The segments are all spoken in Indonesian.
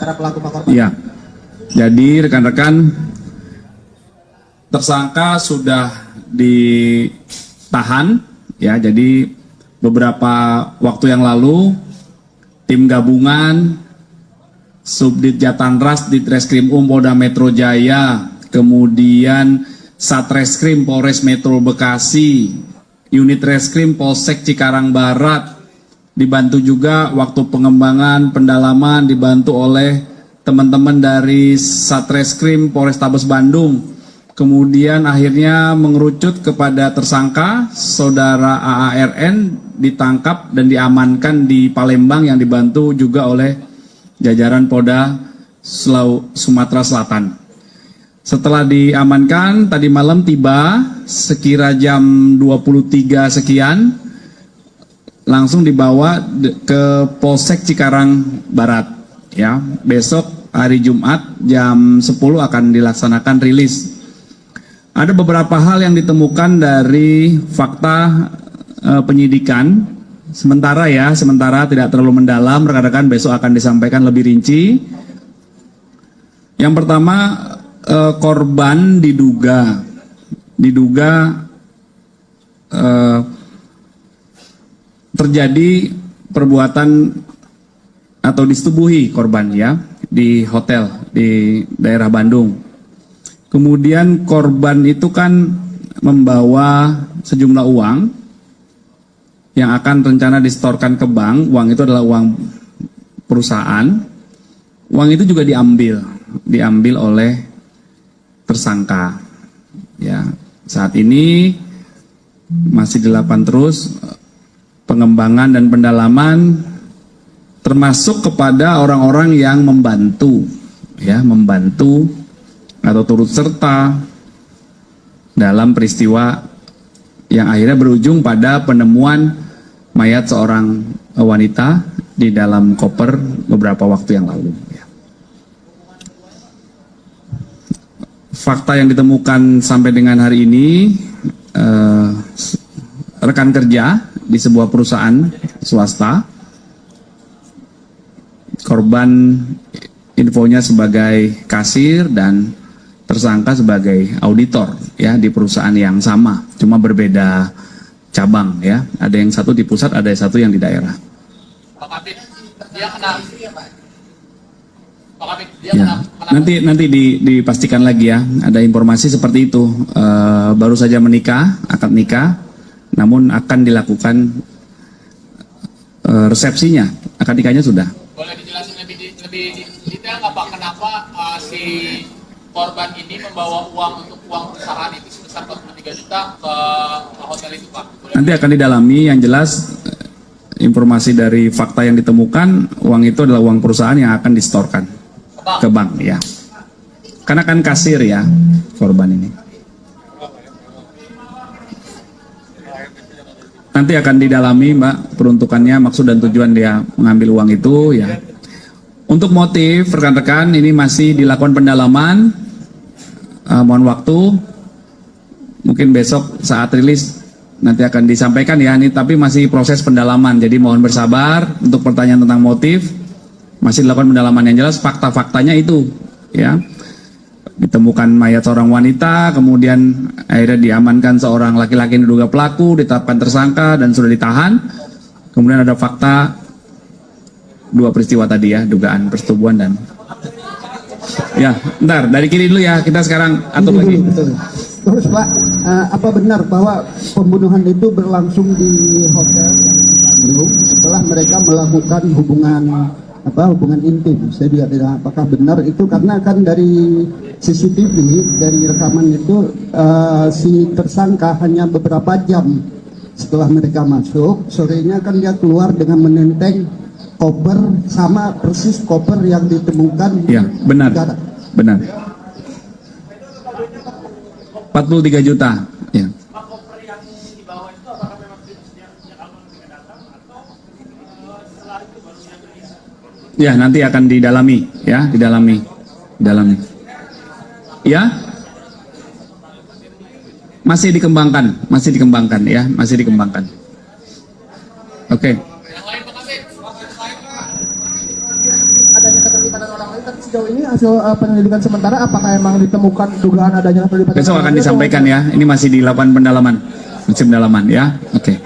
antara pelaku dan korban? Iya. Jadi rekan-rekan, tersangka sudah ditahan ya. Jadi beberapa waktu yang lalu tim gabungan Subdit Jatanras di Treskrim Polda Metro Jaya, kemudian Satreskrim Polres Metro Bekasi, unit Reskrim Polsek Cikarang Barat, dibantu juga waktu pengembangan pendalaman dibantu oleh teman-teman dari Satreskrim Polrestabes Bandung. Kemudian akhirnya mengerucut kepada tersangka saudara AARN, ditangkap dan diamankan di Palembang yang dibantu juga oleh jajaran Polda Sumatera Selatan. Setelah diamankan, tadi malam tiba sekira jam 23 sekian, langsung dibawa ke Polsek Cikarang Barat. Ya, besok hari Jumat jam 10 akan dilaksanakan rilis. Ada beberapa hal yang ditemukan dari fakta penyidikan. Sementara tidak terlalu mendalam, rekan-rekan besok akan disampaikan lebih rinci. Yang pertama, korban diduga terjadi perbuatan atau disetubuhi korban ya di hotel di daerah Bandung. Kemudian korban itu kan membawa sejumlah uang yang akan rencana disetorkan ke bank. Uang itu adalah uang perusahaan. Uang itu juga diambil oleh tersangka. Ya, saat ini masih dilakukan terus pengembangan dan pendalaman, termasuk kepada orang-orang yang membantu atau turut serta dalam peristiwa yang akhirnya berujung pada penemuan mayat seorang wanita di dalam koper beberapa waktu yang lalu. Fakta yang ditemukan sampai dengan hari ini, rekan kerja di sebuah perusahaan swasta, korban infonya sebagai kasir dan tersangka sebagai auditor ya di perusahaan yang sama, cuma berbeda cabang ya. Ada yang satu di pusat, ada yang satu yang di daerah. Pak Kapit, dia kena. Pak Kapit, dia ya. Nanti dipastikan lagi ya. Ada informasi seperti itu. Baru saja menikah, akad nikah, namun akan dilakukan resepsinya. Akad nikahnya sudah. Boleh dijelasin lebih detail nggak Pak, kenapa si korban ini membawa uang untuk uang perusahaan itu sebesar 43 juta ke hotel itu Pak? Nanti akan didalami. Yang jelas informasi dari fakta yang ditemukan, uang itu adalah uang perusahaan yang akan disetorkan ke bank ya. Karena kan kasir ya korban ini. Nanti akan didalami Mbak peruntukannya, maksud dan tujuan dia mengambil uang itu ya. Untuk motif rekan-rekan ini masih dilakukan pendalaman, mohon waktu, mungkin besok saat rilis nanti akan disampaikan ya, ini tapi masih proses pendalaman, jadi mohon bersabar. Untuk pertanyaan tentang motif masih dilakukan pendalaman. Yang jelas fakta-faktanya itu ya, ditemukan mayat seorang wanita, kemudian akhirnya diamankan seorang laki-laki yang diduga pelaku, ditetapkan tersangka dan sudah ditahan. Kemudian ada fakta dua peristiwa tadi ya, dugaan persetubuhan dan ya. Bentar, dari kiri dulu ya, kita sekarang atur lagi. Betul. Terus Pak, apa benar bahwa pembunuhan itu berlangsung di hotel Bandung setelah mereka melakukan hubungan intim? Saya juga tidak, apakah benar itu, karena kan dari CCTV, dari rekaman itu si tersangka hanya beberapa jam setelah mereka masuk, sorenya kan dia keluar dengan menenteng koper sama persis koper yang ditemukan. Ya, benar. Benar. 43 juta. Ya. Ya, nanti akan didalami ya, didalami. Ya. Masih dikembangkan ya, masih dikembangkan. Oke. Yang lain Pak Kapit. Adanya keterlibatan orang lain sejauh ini hasil penyelidikan sementara apakah emang ditemukan dugaan adanya keterlibatan? Besok akan disampaikan ya. Ini masih dilakukan pendalaman. Masih pendalaman ya. Oke.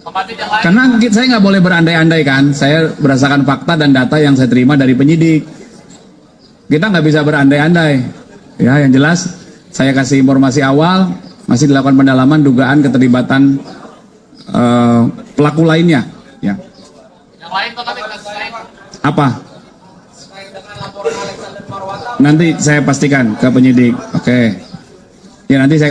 Komandan yang lain. Karena saya nggak boleh berandai-andai kan. Saya berdasarkan fakta dan data yang saya terima dari penyidik. Kita nggak bisa berandai-andai. Ya, yang jelas saya kasih informasi awal. Masih dilakukan pendalaman dugaan keterlibatan pelaku lainnya. Ya. Yang lain komandan kasus lain. Apa? Nanti saya pastikan ke penyidik. Oke. Ya nanti saya